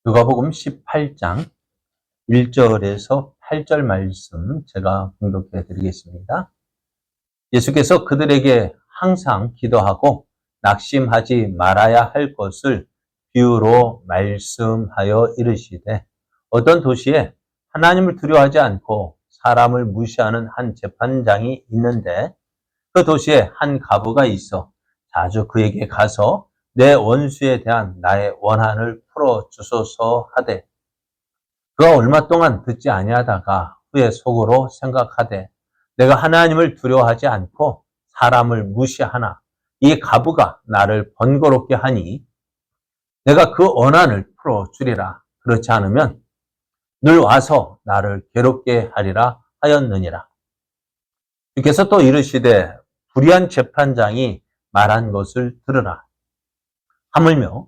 누가복음 18장 1절에서 8절 말씀 제가 봉독해 드리겠습니다. 예수께서 그들에게 항상 기도하고 낙심하지 말아야 할 것을 비유로 말씀하여 이르시되, 어떤 도시에 하나님을 두려워하지 않고 사람을 무시하는 한 재판장이 있는데, 그 도시에 한 과부가 있어 자주 그에게 가서 내 원수에 대한 나의 원한을 풀어 주소서 하되, 그가 얼마 동안 듣지 아니하다가 후에 속으로 생각하되, 내가 하나님을 두려워하지 않고 사람을 무시하나 이 과부가 나를 번거롭게 하니 내가 그 원한을 풀어주리라. 그렇지 않으면 늘 와서 나를 괴롭게 하리라 하였느니라. 주께서 또 이르시되, 불의한 재판장이 말한 것을 들으라. 하물며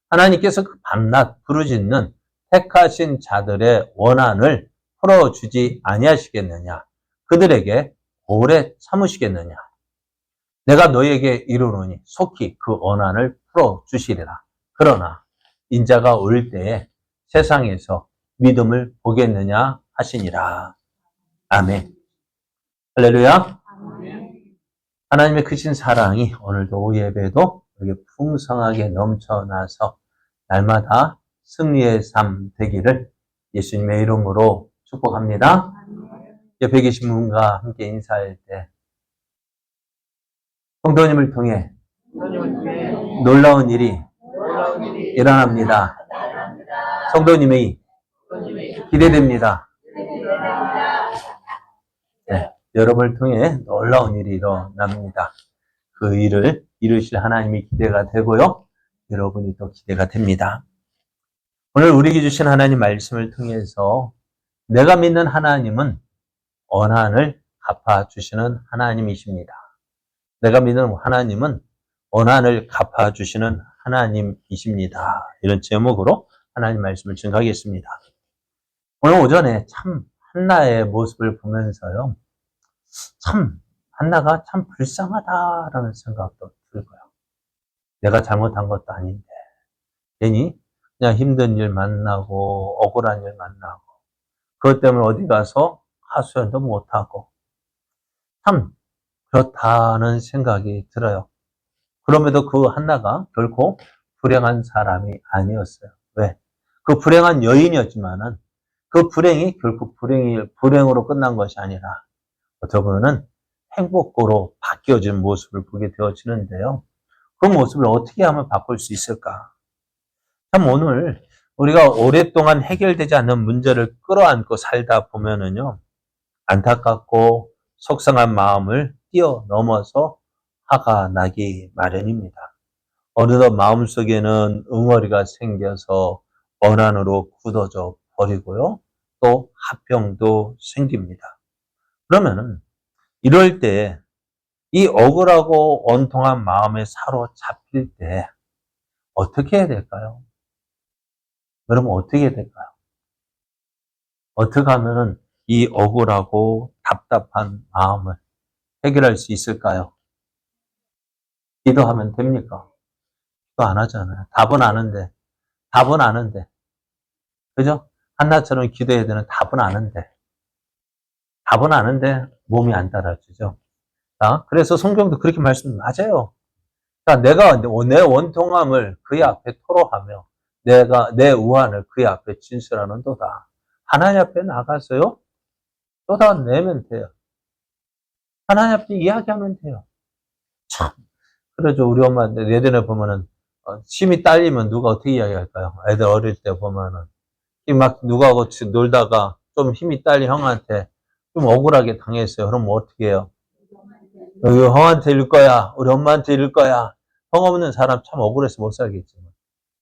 하나님께서 그 밤낮 부르짖는 택하신 자들의 원한을 풀어주지 아니하시겠느냐? 그들에게 오래 참으시겠느냐? 내가 너에게 이르노니 속히 그 원한을 풀어주시리라. 그러나 인자가 올 때에 세상에서 믿음을 보겠느냐 하시니라. 아멘. 할렐루야. 하나님의 크신 사랑이 오늘도 예배도 이렇게 풍성하게 넘쳐나서 날마다 승리의 삶 되기를 예수님의 이름으로 축복합니다. 옆에 계신 분과 함께 인사할 때, 성도님을 통해 놀라운 일이 일어납니다. 성도님이 기대됩니다. 네, 여러분을 통해 놀라운 일이 일어납니다. 그 일을 이루실 하나님이 기대가 되고요, 여러분이 또 기대가 됩니다. 오늘 우리에게 주신 하나님 말씀을 통해서 내가 믿는 하나님은 원한을 갚아주시는 하나님이십니다. 내가 믿는 하나님은 원한을 갚아주시는 하나님이십니다. 이런 제목으로 하나님 말씀을 증거하겠습니다. 오늘 오전에 참 한나의 모습을 보면서요, 참 한나가 참 불쌍하다라는 생각도 들고요. 내가 잘못한 것도 아닌데 괜히 그냥 힘든 일 만나고 억울한 일 만나고 그것 때문에 어디 가서 하소연도 못하고 참 그렇다는 생각이 들어요. 그럼에도 그 한나가 결코 불행한 사람이 아니었어요. 왜? 그 불행한 여인이었지만은 그 불행이 결국 불행으로 끝난 것이 아니라 어떻게 보면은 행복으로 바뀌어진 모습을 보게 되어지는데요. 그 모습을 어떻게 하면 바꿀 수 있을까? 참 오늘 우리가 오랫동안 해결되지 않는 문제를 끌어안고 살다 보면은요, 안타깝고 속상한 마음을 뛰어넘어서 화가 나기 마련입니다. 어느덧 마음속에는 응어리가 생겨서 원한으로 굳어져 버리고요, 또 화병도 생깁니다. 그러면은 이럴 때 이 억울하고 원통한 마음에 사로잡힐 때 어떻게 해야 될까요? 여러분, 어떻게 해야 될까요? 어떻게 하면은 이 억울하고 답답한 마음을 해결할 수 있을까요? 기도하면 됩니까? 기도 안 하잖아요. 답은 아는데. 그죠? 한나처럼 기도해야 되는 답은 아는데 몸이 안 따라주죠. 자, 그래서 성경도 그렇게 말씀하세요. 자, 내가 내 원통함을 그의 앞에 토로하며 내가 내 우환을 그의 앞에 진술하는도다. 하나님 앞에 나가서요, 쏟아내면 돼요. 하나님 앞에 이야기하면 돼요. 참, 그러죠. 우리 엄마 예전에 보면은 힘이 딸리면 누가 어떻게 이야기할까요? 애들 어릴 때 보면은 막 누가하고 놀다가 좀 힘이 딸린 형한테 좀 억울하게 당했어요. 그럼 뭐 어떻게 해요? 여기 형한테 이럴 거야. 우리 엄마한테 이럴 거야. 형 없는 사람 참 억울해서 못 살겠지만.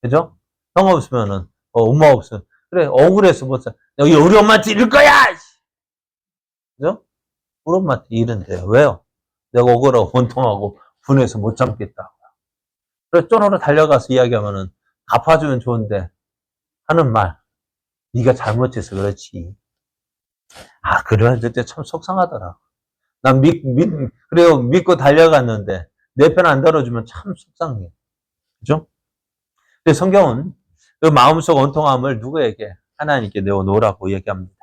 그죠? 형 없으면은, 엄마 없으면. 그래, 억울해서 못 살. 여기 우리 엄마한테 이럴 거야! 그죠? 우리 엄마한테 이른대요. 왜요? 내가 억울하고 원통하고 분해서 못 참겠다. 그래서 쪼로로 달려가서 이야기하면은 갚아주면 좋은데 하는 말. 네가 잘못해서 그렇지. 아, 그래. 그때 참 속상하더라. 난 그래요. 믿고 달려갔는데 내 편 안 들어주면 참 속상해. 그죠? 근데 성경은 그 마음속 원통함을 누구에게? 하나님께 내어놓으라고 얘기합니다.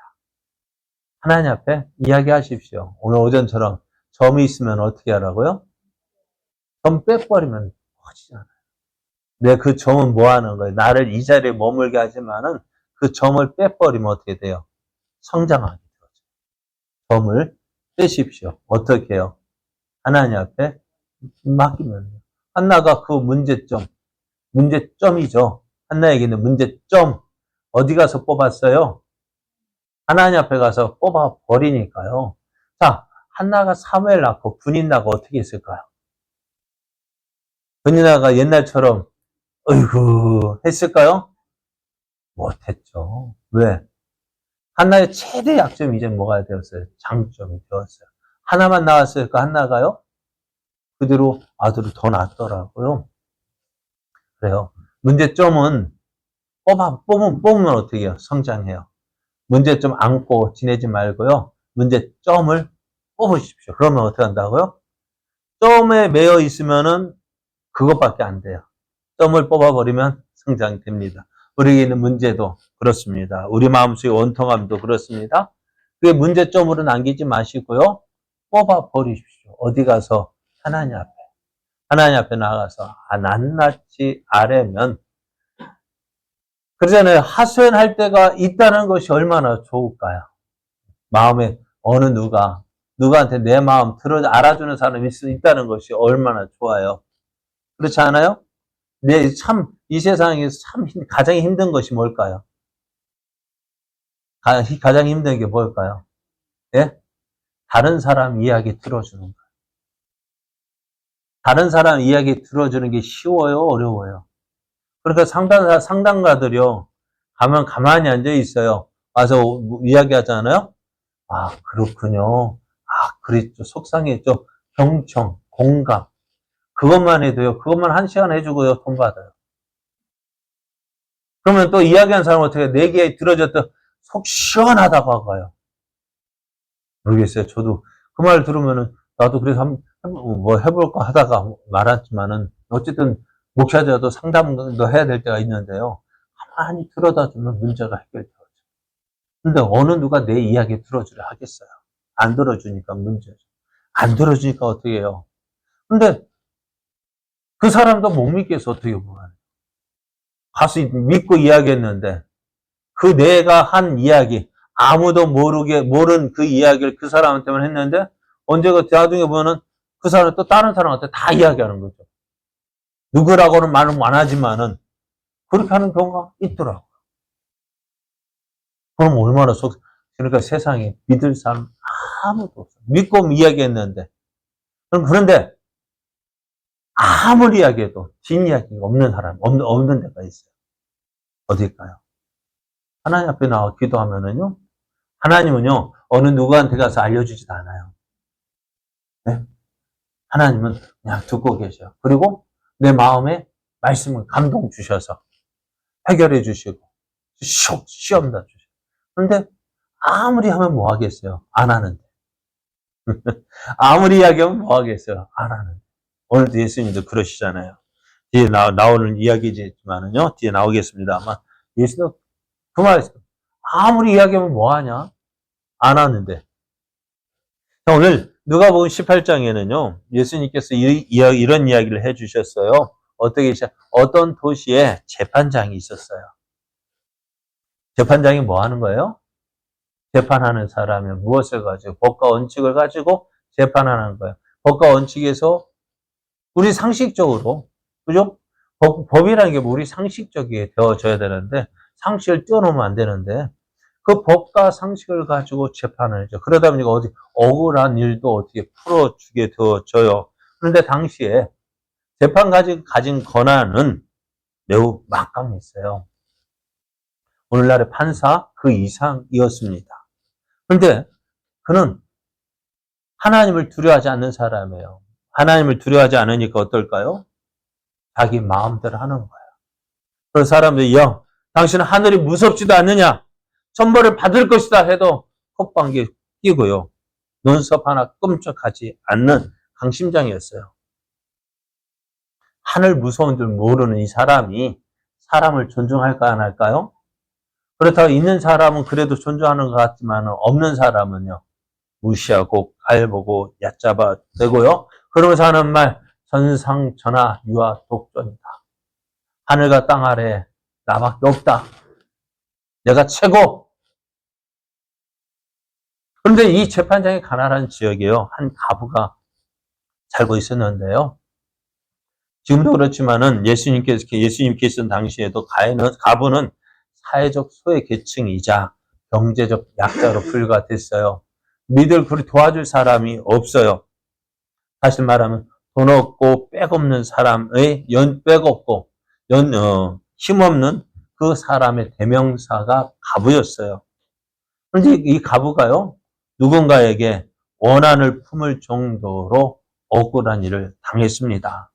하나님 앞에 이야기하십시오. 오늘 오전처럼 점이 있으면 어떻게 하라고요? 점 빼버리면 커지잖아요. 내 그 점은 뭐 하는 거예요? 나를 이 자리에 머물게 하지만은 그 점을 빼버리면 어떻게 돼요? 성장하게 되죠. 점을 빼십시오. 어떻게 해요? 하나님 앞에 맡기면 돼요. 한나가 그 문제점이죠. 한나에게는 문제점, 어디 가서 뽑았어요? 하나님 앞에 가서 뽑아버리니까요. 자, 한나가 사무엘 낳고 분인나가 어떻게 했을까요? 분인나가 옛날처럼 어이구 했을까요? 못했죠. 왜? 한나의 최대 약점이 이제 뭐가 되었어요? 장점이 되었어요. 하나만 나왔을까? 한나가요? 그대로 아들을 더 낳았더라고요. 그래요. 문제점은 뽑으면 어떻게 해요? 성장해요. 문제점 안고 지내지 말고요. 문제점을 뽑으십시오. 그러면 어떻게 한다고요? 점에 매여 있으면은 그것밖에 안 돼요. 점을 뽑아버리면 성장됩니다. 우리에게 있는 문제도 그렇습니다. 우리 마음속의 원통함도 그렇습니다. 그게 문제점으로 남기지 마시고요. 뽑아버리십시오. 어디 가서? 하나님 앞에. 하나님 앞에 나가서 낱낱이 아뢰면, 그러잖아요. 하소연할 때가 있다는 것이 얼마나 좋을까요? 마음에 어느 누구한테 내 마음 알아주는 사람이 있다는 것이 얼마나 좋아요. 그렇지 않아요? 이 세상에서 가장 힘든 것이 뭘까요? 가장 힘든 게 뭘까요? 예? 다른 사람 이야기 들어주는 거예요. 다른 사람 이야기 들어주는 게 쉬워요? 어려워요? 그러니까 상담가들이요. 가면 가만히 앉아 있어요. 와서 이야기하잖아요. 아, 그렇군요. 아, 그랬죠. 속상했죠. 경청, 공감. 그것만 해도요. 그것만 1시간 해주고요. 돈 받아요. 그러면 또 이야기한 사람은 어떻게 내 귀에 들어줬더 속 시원하다고 가요. 모르겠어요. 저도 그 말 들으면은 나도 그래서 뭐 해볼까 하다가 말았지만은 어쨌든 목사자도 상담도 해야 될 때가 있는데요. 가만히 들어다 주면 문제가 해결되죠. 근데 어느 누가 내 이야기 들어주려 하겠어요. 안 들어주니까 문제죠. 안 들어주니까 어떻게 해요? 근데 그 사람도 못 믿겠어. 어떻게 보면. 가서 믿고 이야기했는데 그 내가 한 이야기, 아무도 모른 그 이야기를 그 사람한테만 했는데 언제가 나중에 보면은 그 사람은 또 다른 사람한테 다 이야기하는 거죠. 누구라고는 말은 안 하지만은 그렇게 하는 경우가 있더라고요. 그럼 얼마나 그러니까 세상에 믿을 사람 아무도 없어요. 믿고 이야기했는데. 그런데 아무리 이야기해도 뒷이야기가 없는 사람, 없는 데가 있어요. 어딜까요? 하나님 앞에 나와 기도하면은요, 하나님은요, 어느 누구한테 가서 알려주지도 않아요. 네? 하나님은 그냥 듣고 계셔요. 그리고 내 마음에 말씀을 감동 주셔서 해결해 주시고, 시험다 주시고. 그런데 아무리 하면 뭐 하겠어요? 안 하는데. 아무리 이야기하면 뭐 하겠어요? 안 하는데. 오늘도 예수님도 그러시잖아요. 뒤에 나오는 이야기지만은요, 뒤에 나오겠습니다. 아마 예수도 그 말씀. 아무리 이야기하면 뭐 하냐? 안 하는데. 오늘 누가복음 18장에는요. 예수님께서 이런 이야기를 해 주셨어요. 어떤 도시에 재판장이 있었어요. 재판장이 뭐 하는 거예요? 재판하는 사람이 무엇을 가지고 법과 원칙을 가지고 재판하는 거예요. 법과 원칙에서 우리 상식적으로, 그죠? 법이라는 게 우리 상식적이 되어져야 되는데 상식을 뛰어넘으면 안 되는데 그 법과 상식을 가지고 재판을 했죠. 그러다 보니까 억울한 일도 어떻게 풀어주게 되어져요. 그런데 당시에 재판 가진 권한은 매우 막강했어요. 오늘날의 판사 그 이상이었습니다. 그런데 그는 하나님을 두려워하지 않는 사람이에요. 하나님을 두려워하지 않으니까 어떨까요? 자기 마음대로 하는 거예요. 그런 사람들이 당신은 하늘이 무섭지도 않느냐? 천벌을 받을 것이다 해도 헛방귀에 끼고요. 눈썹 하나 끔찍하지 않는 강심장이었어요. 하늘 무서운 줄 모르는 이 사람이 사람을 존중할까 안 할까요? 그렇다고 있는 사람은 그래도 존중하는 것 같지만 없는 사람은요. 무시하고 갈보고 얕잡아 대고요. 그러면서 하는 말 선상전하 유아 독존이다. 하늘과 땅 아래 나밖에 없다. 내가 최고. 그런데 이 재판장이 가난한 지역이에요. 한 가부가 살고 있었는데요. 지금도 그렇지만은 예수님 계시던 당시에도 가부는 사회적 소외 계층이자 경제적 약자로 분류가 됐어요. 믿을 그리 도와줄 사람이 없어요. 사실 말하면 돈 없고 백 없는 사람의 백 없고 힘없는 그 사람의 대명사가 가부였어요. 그런데 이 가부가요 누군가에게 원한을 품을 정도로 억울한 일을 당했습니다.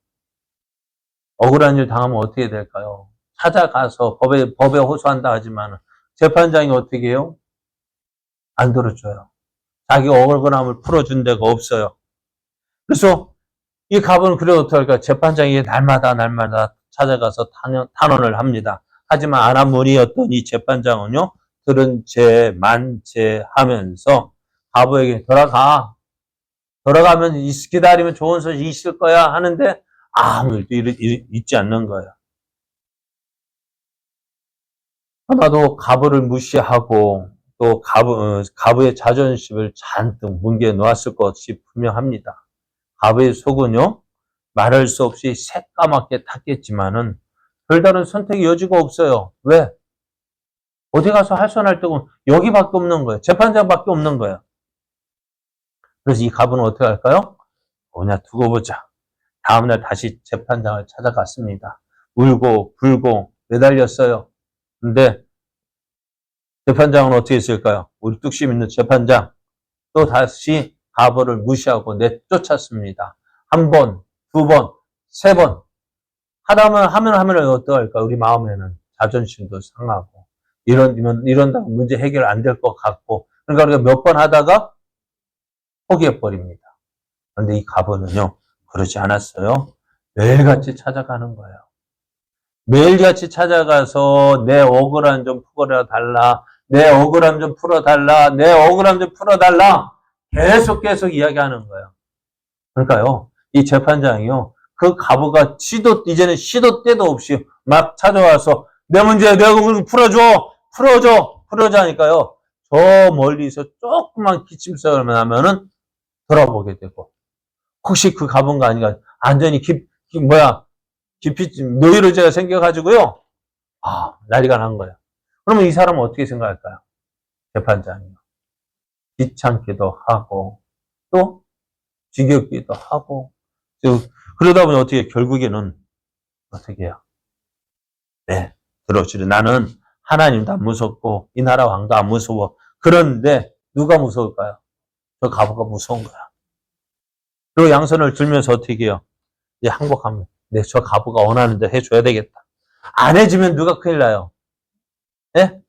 억울한 일 당하면 어떻게 될까요? 찾아가서 법에 호소한다 하지만 재판장이 어떻게 해요? 안 들어줘요. 자기 억울함을 풀어준 데가 없어요. 그래서 이 가부는 그래도 어떡할까? 재판장이 날마다 찾아가서 탄원을 합니다. 하지만 아나무리였던 이 재판장은요, 들은 죄 만죄하면서 가부에게 돌아가면 기다리면 좋은 소식 있을 거야 하는데 아무 일도 있지 않는 거예요. 아마도 가부를 무시하고 또 가부의 자존심을 잔뜩 뭉개 놓았을 것이 분명합니다. 가부의 속은요, 말할 수 없이 새까맣게 탔겠지만은 별다른 선택의 여지가 없어요. 왜? 어디 가서 할선할 데는 여기밖에 없는 거예요. 재판장밖에 없는 거예요. 그래서 이 가부는 어떻게 할까요? 뭐냐 두고 보자. 다음날 다시 재판장을 찾아갔습니다. 울고 불고 매달렸어요. 근데 재판장은 어떻게 했을까요? 우리 뚝심 있는 재판장 또 다시 가부를 무시하고 내쫓았습니다. 한 번, 두 번, 세 번 하면 어떡할까? 우리 마음에는 자존심도 상하고 이런다고 문제 해결 안 될 것 같고 그러니까 우리가 몇 번 하다가 포기해버립니다. 그런데 이 가부는요 그러지 않았어요. 매일같이 찾아가는 거예요. 매일같이 찾아가서 내 억울함 좀 풀어달라. 내 억울함 좀 풀어달라. 내 억울함 좀 풀어달라. 계속 이야기하는 거예요. 그러니까요. 이 재판장이요. 그 가부가 이제는 시도 때도 없이 막 찾아와서 내 문제 내가 풀어줘 하니까요. 저 멀리서 조그만 기침소리만 나면은 돌아보게 되고 혹시 그 가부가 아니라 완전히 깊이 노이로제가 생겨가지고요. 난리가 난 거예요. 그러면 이 사람은 어떻게 생각할까요? 재판장이요. 귀찮기도 하고 또 지겹기도 하고 그러다 보니 어떻게 결국에는 어떻게 해요? 네, 들어주려. 나는 하나님도 안 무섭고 이 나라 왕도 안 무서워. 그런데 누가 무서울까요? 저 가부가 무서운 거야. 그리고 양손을 들면서 어떻게 해요? 이제 항복합니다. 네, 저 가부가 원하는 대로 해줘야 되겠다. 안 해주면 누가 큰일 나요? 예?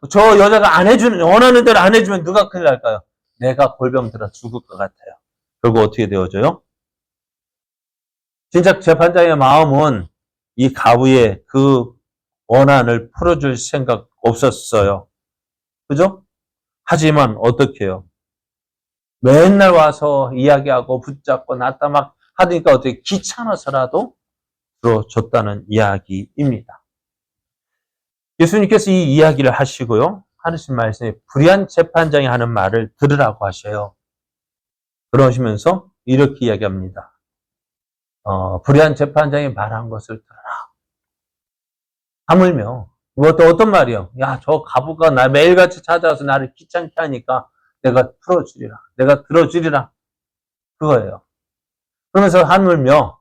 저 여자가 원하는 대로 안 해주면 누가 큰일 날까요? 내가 골병 들어 죽을 것 같아요. 결국 어떻게 되어져요? 진짜 재판장의 마음은 이 가부의 그 원한을 풀어줄 생각 없었어요. 그죠? 하지만 어떻게 해요? 맨날 와서 이야기하고 붙잡고 놨다 막 하니까 어떻게 귀찮아서라도 들어줬다는 이야기입니다. 예수님께서 이 이야기를 하시고요. 하시는 말씀에 불의한 재판장이 하는 말을 들으라고 하셔요. 그러시면서 이렇게 이야기합니다. 불의한 재판장이 말한 것을 들어라. 하물며 어떤 말이요? 야, 저 가부가 나 매일같이 찾아와서 나를 귀찮게 하니까 내가 들어주리라. 그거예요. 그러면서 하물며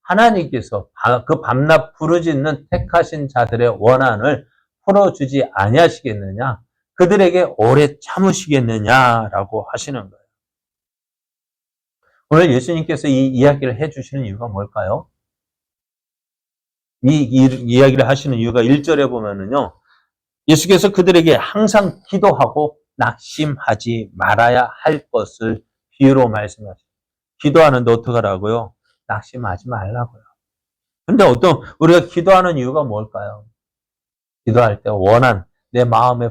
하나님께서 그 밤낮 부르짖는 택하신 자들의 원한을 풀어주지 아니하시겠느냐? 그들에게 오래 참으시겠느냐라고 하시는 거예요. 오늘 예수님께서 이 이야기를 해주시는 이유가 뭘까요? 이 이야기를 하시는 이유가 1절에 보면은요. 예수께서 그들에게 항상 기도하고 낙심하지 말아야 할 것을 비유로 말씀하시죠. 기도하는데 어떡하라고요? 낙심하지 말라고요. 근데 우리가 기도하는 이유가 뭘까요? 기도할 때 내 마음에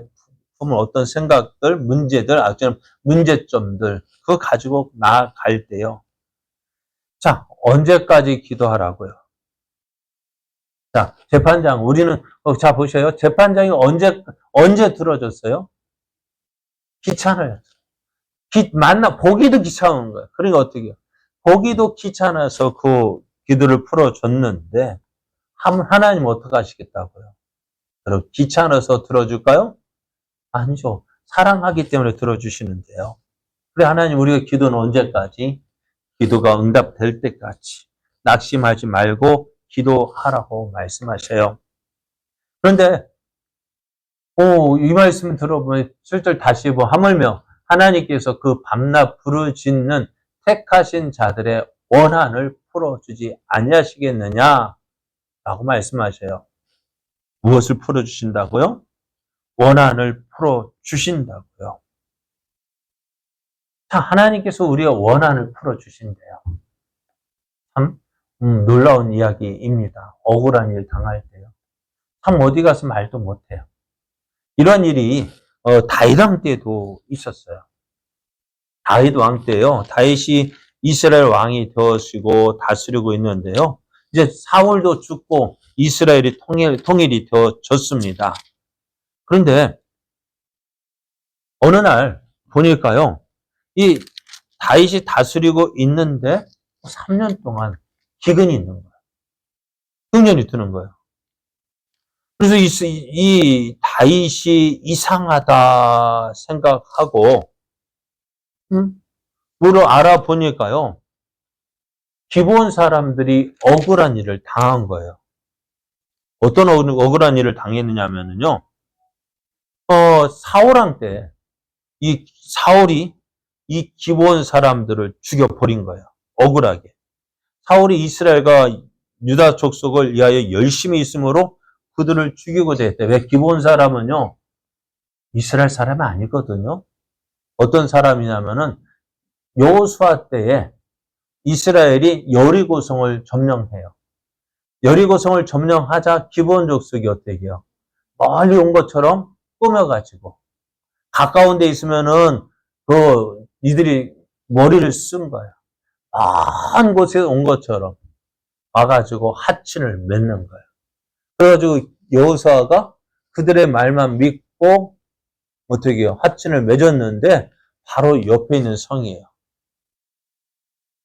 품은 어떤 생각들, 문제들, 문제점들, 그거 가지고 나아갈 때요. 자, 언제까지 기도하라고요? 자, 재판장, 자, 보세요. 재판장이 언제 들어줬어요? 귀찮아요. 보기도 귀찮은 거예요. 그러니까 어떻게 해요? 보기도 귀찮아서 그 기도를 풀어줬는데, 하나님 어떻게 하시겠다고요? 여러분, 귀찮아서 들어줄까요? 아니죠. 사랑하기 때문에 들어주시는데요. 그래, 하나님, 우리가 기도는 언제까지? 기도가 응답될 때까지. 낙심하지 말고 기도하라고 말씀하셔요. 그런데, 이 말씀 들어보면 7절 다시 하물며 하나님께서 그 밤낮 부르짖는 택하신 자들의 원한을 풀어주지 아니하시겠느냐? 라고 말씀하셔요. 무엇을 풀어주신다고요? 원한을 풀어주신다고요. 자, 하나님께서 우리의 원한을 풀어주신대요. 참 놀라운 이야기입니다. 억울한 일 당할 때요. 참 어디 가서 말도 못해요. 이런 일이 다윗 왕 때도 있었어요. 다윗 왕 때요. 다윗이 이스라엘 왕이 되어지고 다스리고 있는데요. 이제 사울도 죽고 이스라엘이 통일이 되어졌습니다. 그런데 어느 날 보니까요. 이 다윗이 다스리고 있는데 3년 동안 기근이 있는 거예요. 흉년이 드는 거예요. 그래서 이 다윗이 이상하다 생각하고 물어 알아보니까요. 기브온 사람들이 억울한 일을 당한 거예요. 어떤 억울한 일을 당했느냐면요. 사울왕 때 이 사울이 이 기브온 사람들을 죽여버린 거예요. 억울하게. 사울이 이스라엘과 유다 족속을 위하여 열심히 있으므로 그들을 죽이고자 했대. 왜? 기브온 사람은요. 이스라엘 사람이 아니거든요. 어떤 사람이냐면은 여호수아 때에 이스라엘이 여리고성을 점령해요. 여리고성을 점령하자 기브온 족속이 어떻게 해요? 멀리 온 것처럼 꾸며가지고 가까운 데 있으면은 이들이 머리를 쓴 거예요. 먼 곳에 온 것처럼 와가지고 하친을 맺는 거예요. 그래가지고 여호수아가 그들의 말만 믿고 어떻게 해요? 하친을 맺었는데 바로 옆에 있는 성이에요.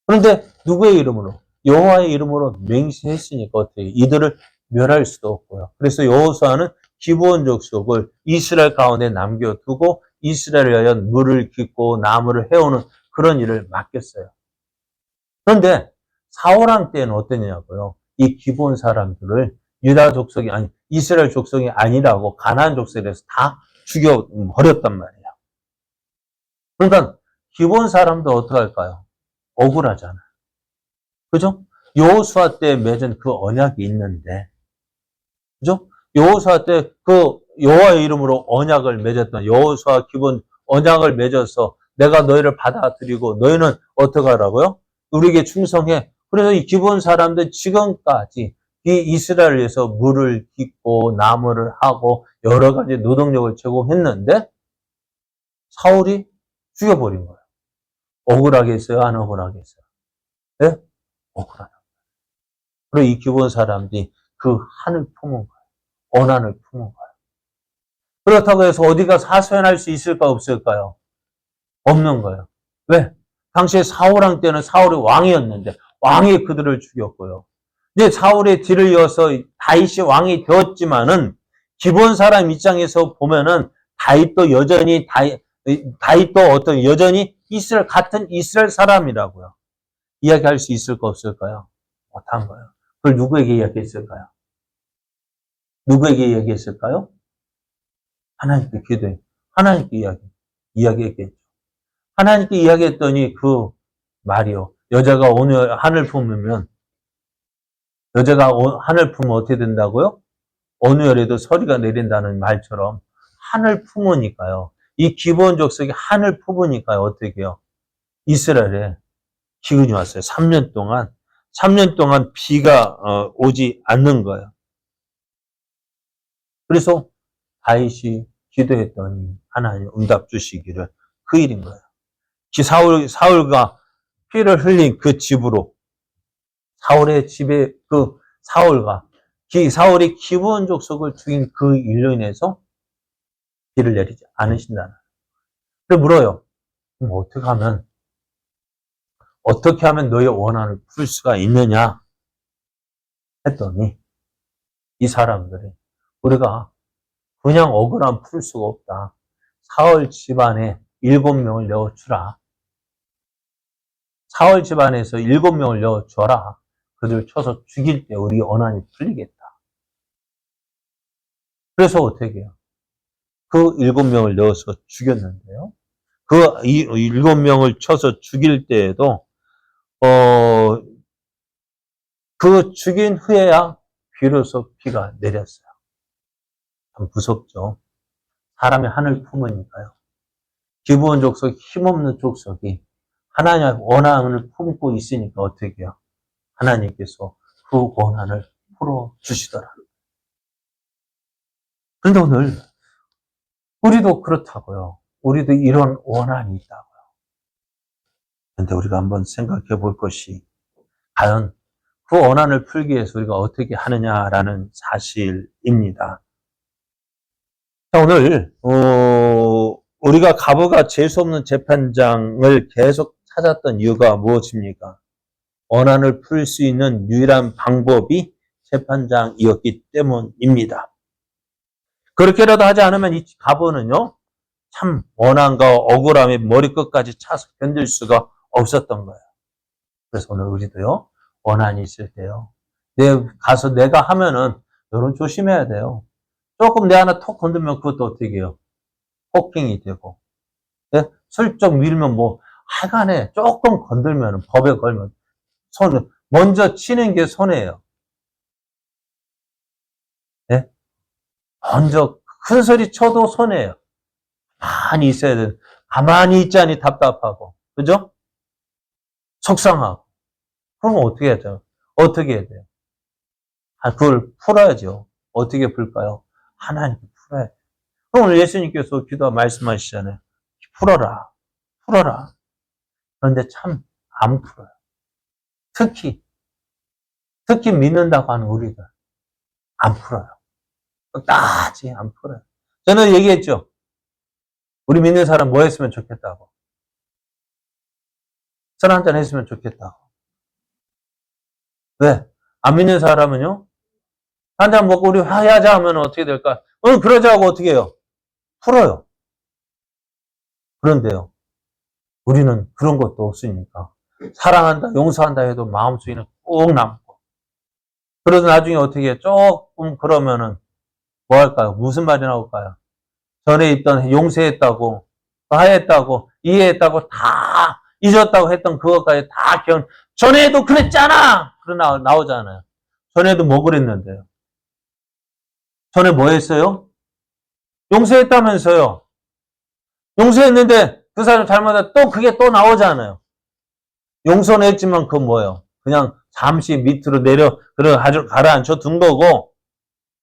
그런데 누구의 이름으로? 여호와의 이름으로 맹세했으니까 어떻게 해요? 이들을 멸할 수도 없고요. 그래서 여호수아는 기브온 족속을 이스라엘 가운데 남겨두고 이스라엘을 위하여 물을 깃고 나무를 해오는 그런 일을 맡겼어요. 그런데 사울왕 때는 어땠냐고요? 이 기브온 사람들을 유다 족속이 아니 이스라엘 족속이 아니라고 가나안 족속에 대해서 다 죽여버렸단 말이에요. 그러니까 기브온 사람도 어떡할까요? 억울하잖아요. 그죠? 여호수아 때 맺은 그 언약이 있는데, 그죠? 여호수아 때 그 여호와의 이름으로 언약을 맺었던 여호수아 기본 언약을 맺어서 내가 너희를 받아들이고 너희는 어떻게 하라고요? 우리에게 충성해. 그래서 이 기본 사람들 지금까지 이 이스라엘을 위해서 물을 깃고 나무를 하고 여러 가지 노동력을 제공했는데 사울이 죽여버린 거예요. 억울하겠어요? 안 억울하겠어요? 네? 억울하다. 그리고 이 기본 사람들이 그 한을 품은 거예요. 원한을 품은 거예요. 그렇다고 해서 어디 가서 하소연할 수 있을까 없을까요? 없는 거예요. 왜? 당시에 사울왕 때는 사울이 왕이었는데 왕이 그들을 죽였고요. 이제 사울의 뒤를 이어서 다윗이 왕이 되었지만은 기본 사람 입장에서 보면은 다윗도 여전히 같은 이스라엘 사람이라고요. 이야기할 수 있을까 없을까요? 못한 거예요. 그걸 누구에게 이야기했을까요? 누구에게 이야기했을까요? 하나님께 기도해. 하나님께 이야기했겠죠. 하나님께 이야기했더니 그 말이요. 여자가 하늘 품으면 어떻게 된다고요? 어느 열에도 서리가 내린다는 말처럼 하늘 품으니까요. 이 기브온 족속이 하늘 품으니까요. 어떻게 해요? 이스라엘에 기근이 왔어요. 3년 동안 3년 동안 비가 오지 않는 거예요. 그래서 다윗이 기도했더니 하나님 응답 주시기를 그 일인 거예요. 사울과 피를 흘린 그 집으로 사울의 집에 사울이 기브온 족속을 죽인 그 일로 인해서 비를 내리지 않으신다는. 그래 물어요. 그럼 어떻게 하면 너의 원한을 풀 수가 있느냐? 했더니 이 사람들이 우리가 그냥 억울함 풀 수가 없다. 사울 집안에 7명을 내어주라. 사울 집안에서 7명을 내어줘라. 그들 쳐서 죽일 때 우리 원한이 풀리겠다. 그래서 어떻게 해요? 그 7명을 넣어서 죽였는데요. 그 7명을 쳐서 죽일 때에도 그 죽인 후에야 비로소 비가 내렸어요. 참 무섭죠. 사람이 하늘 품으니까요. 기브온 족속, 힘없는 족속이 하나님의 원한을 품고 있으니까 어떻게 해요? 하나님께서 그 원한을 풀어주시더라. 그런데 오늘 우리도 그렇다고요. 우리도 이런 원한이 있다고요. 그런데 우리가 한번 생각해 볼 것이 과연 그 원한을 풀기 위해서 우리가 어떻게 하느냐라는 사실입니다. 자, 오늘 우리가 가부가 재수없는 재판장을 계속 찾았던 이유가 무엇입니까? 원한을 풀 수 있는 유일한 방법이 재판장이었기 때문입니다. 그렇게라도 하지 않으면 이 가부는요, 참 원한과 억울함에 머리끝까지 차서 견딜 수가 없었던 거예요. 그래서 오늘 우리도요, 원한이 있을 때요, 내가 하면은, 여러분 조심해야 돼요. 조금 내 하나 톡 건들면 그것도 어떻게 해요? 폭행이 되고, 네? 슬쩍 밀면 하여간에 조금 건들면 법에 걸면, 먼저 치는 게 손해예요. 네? 먼저 큰 소리 쳐도 손해예요. 가만히 있어야 돼. 가만히 있자니 답답하고. 그죠? 속상하고. 그러면 어떻게 하죠? 어떻게 해야 돼요? 그걸 풀어야죠. 어떻게 풀까요? 하나님께 풀어야 돼요. 그럼 오늘 예수님께서 기도 말씀하시잖아요. 풀어라. 그런데 참 안 풀어요. 특히 믿는다고 하는 우리들. 안 풀어요. 끝까지 안 풀어요. 저는 얘기했죠. 우리 믿는 사람 뭐 했으면 좋겠다고. 술 한잔 했으면 좋겠다고. 왜? 안 믿는 사람은요? 한잔 먹고 우리 화해하자 하면 어떻게 될까? 그러자 하고 어떻게 해요? 풀어요. 그런데요. 우리는 그런 것도 없으니까. 사랑한다, 용서한다 해도 마음속에는 꼭 남고. 그래서 나중에 어떻게 해요? 조금 그러면은 뭐 할까요? 무슨 말이 나올까요? 전에 있던 용서했다고, 화해했다고, 이해했다고, 다 잊었다고 했던 그것까지 다 전에도 그랬잖아! 나오잖아요. 전에도 뭐 그랬는데요? 전에 뭐 했어요? 용서했다면서요. 용서했는데 그 사람 잘못하다 또 그게 또 나오잖아요. 용서는 했지만 그건 뭐예요? 그냥 잠시 밑으로 가라앉혀 둔 거고,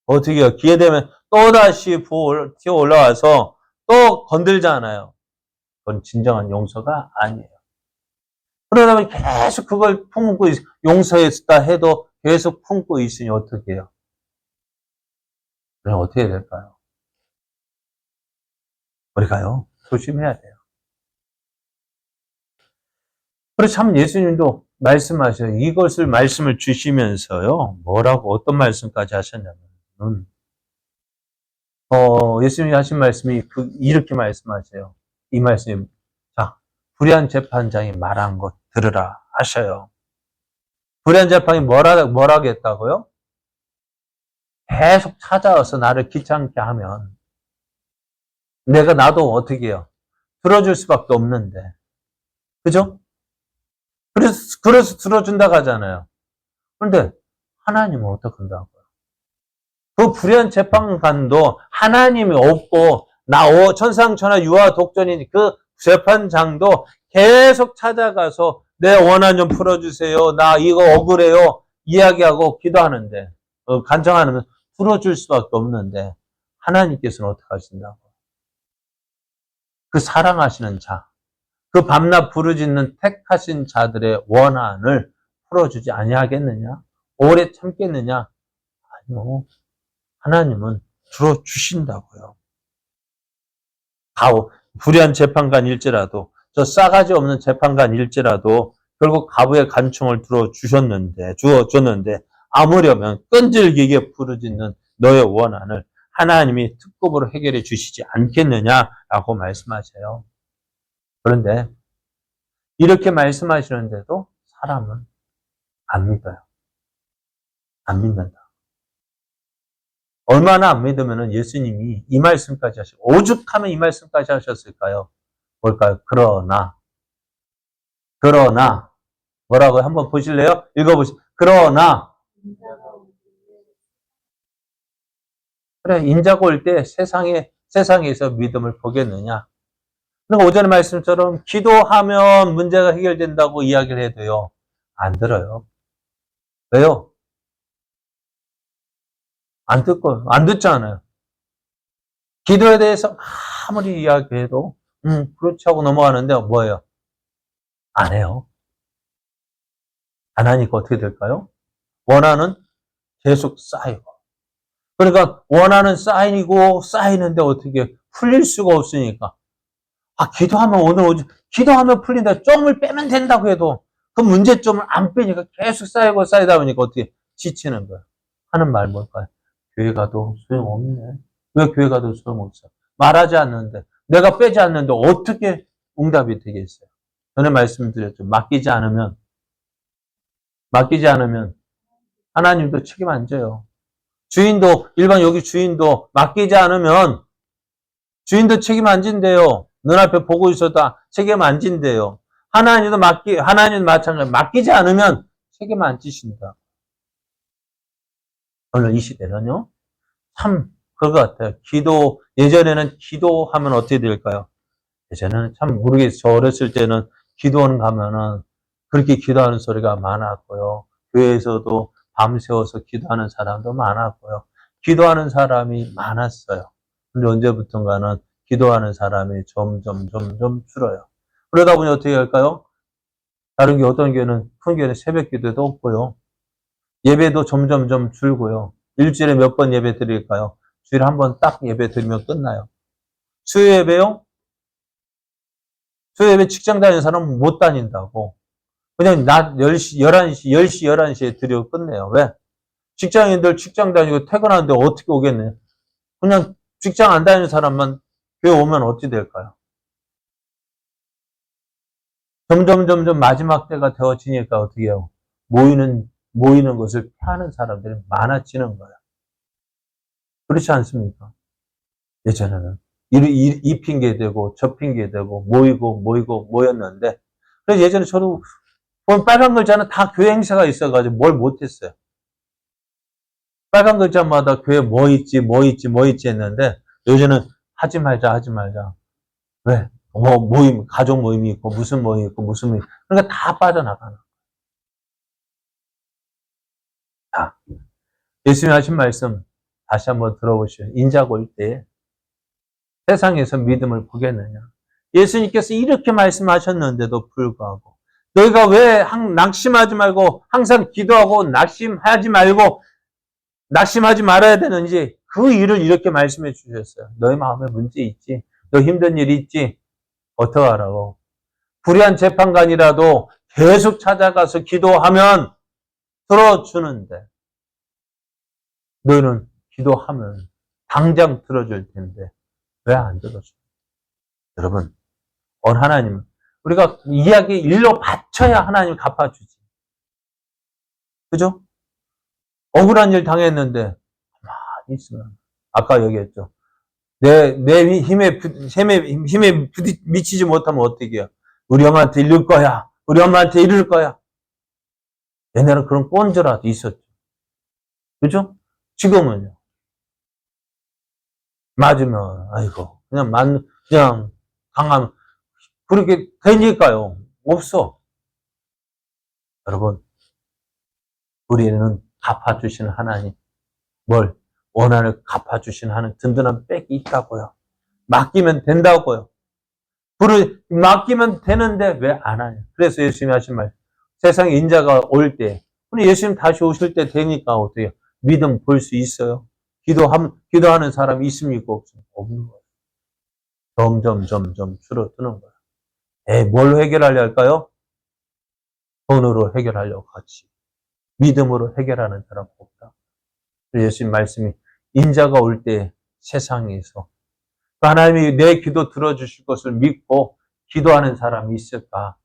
어떻게 해요? 기회 되면 또다시 튀어 올라와서 또 건들잖아요. 그건 진정한 용서가 아니에요. 그러다 보니 계속 그걸 품고 용서했다 해도 계속 품고 있으니 어떻게 해요? 그럼 어떻게 될까요? 우리가요, 조심해야 돼요. 그래서 참 예수님도 말씀하셔요. 이것을 말씀을 주시면서요, 어떤 말씀까지 하셨냐면, 예수님이 하신 말씀이 이렇게 말씀하세요. 이 말씀이, 불의한 재판장이 말한 것 들으라 하셔요. 불의한 재판이 뭐라고 했다고요? 계속 찾아와서 나를 귀찮게 하면, 나도 어떻게 해요? 들어줄 수밖에 없는데. 그죠? 그래서 들어준다고 하잖아요. 그런데 하나님은 어떻게 한다고요? 그 불의한 재판관도 하나님이 없고 천상천하 유아 독전인 그 재판장도 계속 찾아가서 내 원한 좀 풀어주세요. 나 이거 억울해요. 이야기하고 기도하는데, 간청하면 풀어줄 수밖에 없는데, 하나님께서는 어떻게 하신다고? 그 사랑하시는 자, 그 밤낮 부르짖는 택하신 자들의 원한을 풀어주지 아니하겠느냐? 오래 참겠느냐? 아니요. 하나님은 들어주신다고요. 불의한 재판관일지라도, 저 싸가지 없는 재판관일지라도 결국 가부의 간청을 줬는데 아무려면 끈질기게 부르짖는 너의 원한을 하나님이 특급으로 해결해 주시지 않겠느냐라고 말씀하세요. 그런데 이렇게 말씀하시는데도 사람은 안 믿어요. 안 믿는다. 얼마나 안 믿으면 예수님이 이 말씀까지 하시고 오죽하면 이 말씀까지 하셨을까요? 뭘까요? 그러나 뭐라고 한번 보실래요? 읽어보시죠. 그러나 그래 인자가 올 때 세상에서 믿음을 보겠느냐? 그러니까 오전의 말씀처럼 기도하면 문제가 해결된다고 이야기를 해도요. 안 들어요. 왜요? 안 듣잖아요. 기도에 대해서 아무리 이야기해도 그렇지 하고 넘어가는데 뭐예요? 안 해요. 안 하니까 어떻게 될까요? 원하는 계속 쌓이고. 그러니까 원하는 쌓이는데 어떻게 풀릴 수가 없으니까. 기도하면 기도하면 풀린다. 점을 빼면 된다고 해도 그 문제점을 안 빼니까 계속 쌓이다 보니까 어떻게 지치는 거야. 하는 말 뭘까요? 교회 가도 소용없네. 왜 교회 가도 소용없어? 말하지 않는데, 내가 빼지 않는데 어떻게 응답이 되겠어요? 전에 말씀드렸죠. 맡기지 않으면 하나님도 책임 안 져요. 일반 여기 주인도 맡기지 않으면 주인도 책임 안 진대요. 눈앞에 보고 있어도 책임 안 진대요. 하나님은 마찬가지. 맡기지 않으면 책임 안 지신다. 오늘 이 시대는요, 참, 그거 같아요. 예전에는 기도하면 어떻게 될까요? 예전에는 참 모르겠어요. 저 어렸을 때는 기도원 가면은 그렇게 기도하는 소리가 많았고요. 교회에서도 밤새워서 기도하는 사람도 많았고요. 기도하는 사람이 많았어요. 근데 언제부턴가는 기도하는 사람이 점점 줄어요. 그러다 보니 어떻게 할까요? 다른 어떤 교회는, 큰 교회는 새벽 기도도 없고요. 예배도 점점 줄고요. 일주일에 몇 번 예배 드릴까요? 주일에 한 번 딱 예배 드리면 끝나요. 수요 예배요? 수요 예배 직장 다니는 사람은 못 다닌다고. 그냥 낮 10시, 11시에 드리고 끝내요. 왜? 직장인들 직장 다니고 퇴근하는데 어떻게 오겠네. 그냥 직장 안 다니는 사람만 교회 오면 어찌 될까요? 점점 마지막 때가 되어지니까 어떻게 해요? 모이는 것을 피하는 사람들이 많아지는 거예요. 그렇지 않습니까? 예전에는 이 핑계 대고 저 핑계 대고 모였는데 그래서 예전에 저도 본 빨간 글자는 다 교회 행사가 있어가지고 뭘 못했어요. 빨간 글자마다 교회 뭐 있지 했는데 요즘은 하지 말자. 왜? 가족 모임이 있고 무슨 모임이 있고 무슨 모임. 그러니까 다 빠져나가는. 자, 예수님이 하신 말씀 다시 한번 들어보시죠. 인자가 올 때 세상에서 믿음을 보겠느냐. 예수님께서 이렇게 말씀하셨는데도 불구하고 너희가 왜 낙심하지 말고 항상 기도하고 낙심하지 말아야 되는지 그 일을 이렇게 말씀해 주셨어요. 너희 마음에 문제 있지? 너 힘든 일 있지? 어떡하라고? 불의한 재판관이라도 계속 찾아가서 기도하면 들어주는데 너희는 기도하면 당장 들어줄 텐데 왜 안 들어줘? 여러분, 하나님은 우리가 이야기 일로 바쳐야 하나님 갚아주지. 그죠? 억울한 일 당했는데 가만히 있으면 아까 얘기했죠. 내 힘에 미치지 못하면 어떻게 해요? 우리 엄마한테 이럴 거야. 우리 엄마한테 이럴 거야. 옛날에는 그런 꼰저라도 있었죠. 그죠? 지금은요. 맞으면 아이고 그냥 강하면 그렇게 되니까요. 없어. 여러분, 우리는 갚아주시는 하나님, 뭘? 원한을 갚아주시는 하는 든든한 백이 있다고요. 맡기면 된다고요. 불을 맡기면 되는데 왜 안 하냐. 그래서 예수님이 하신 말, 세상에 인자가 올 때, 예수님 다시 오실 때 되니까 어때요? 믿음 볼 수 있어요? 기도하는 사람이 있습니까? 없는 거예요. 점점 줄어드는 거예요. 뭘로 해결하려 할까요? 돈으로 해결하려고 하지. 믿음으로 해결하는 사람 없다. 예수님 말씀이 인자가 올 때 세상에서 하나님이 내 기도 들어주실 것을 믿고 기도하는 사람이 있을까?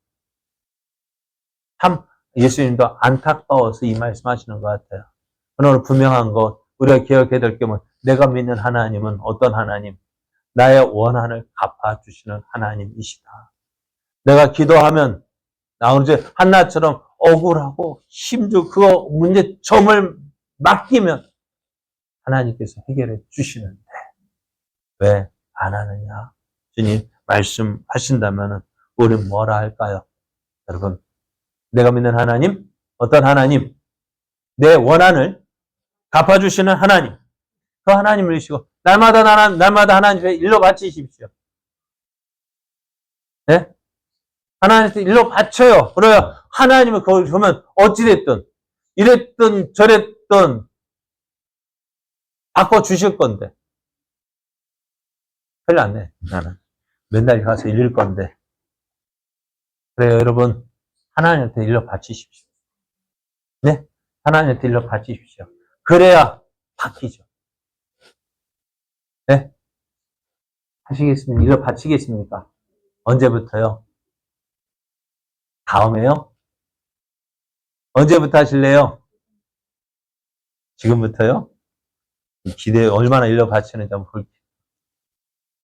참 예수님도 안타까워서 이 말씀하시는 것 같아요. 그러나 분명한 것, 우리가 기억해야 될 게 내가 믿는 하나님은 어떤 하나님? 나의 원한을 갚아주시는 하나님이시다. 내가 기도하면 나 어제 한나처럼 억울하고 힘들고 그거 문제점을 맡기면 하나님께서 해결해 주시는데 왜 안 하느냐? 주님 말씀하신다면 우리는 뭐라 할까요? 여러분, 내가 믿는 하나님, 어떤 하나님? 내 원한을 갚아주시는 하나님. 그 하나님을 이시고 날마다 하나님께 일로 바치십시오. 네? 하나님께 일로 바쳐요. 그래야 하나님은 거기 보면 어찌됐든 이랬든 저랬든 바꿔주실 건데. 큰일 났네, 나는. 맨날 가서 읽을 건데. 그래요, 여러분. 하나님한테 일러 바치십시오. 네? 하나님한테 일러 바치십시오. 그래야 바뀌죠. 네? 하시겠습니까? 일러 바치겠습니까? 언제부터요? 다음에요? 언제부터 하실래요? 지금부터요? 기대, 얼마나 일러 바치는지 한번 볼게요.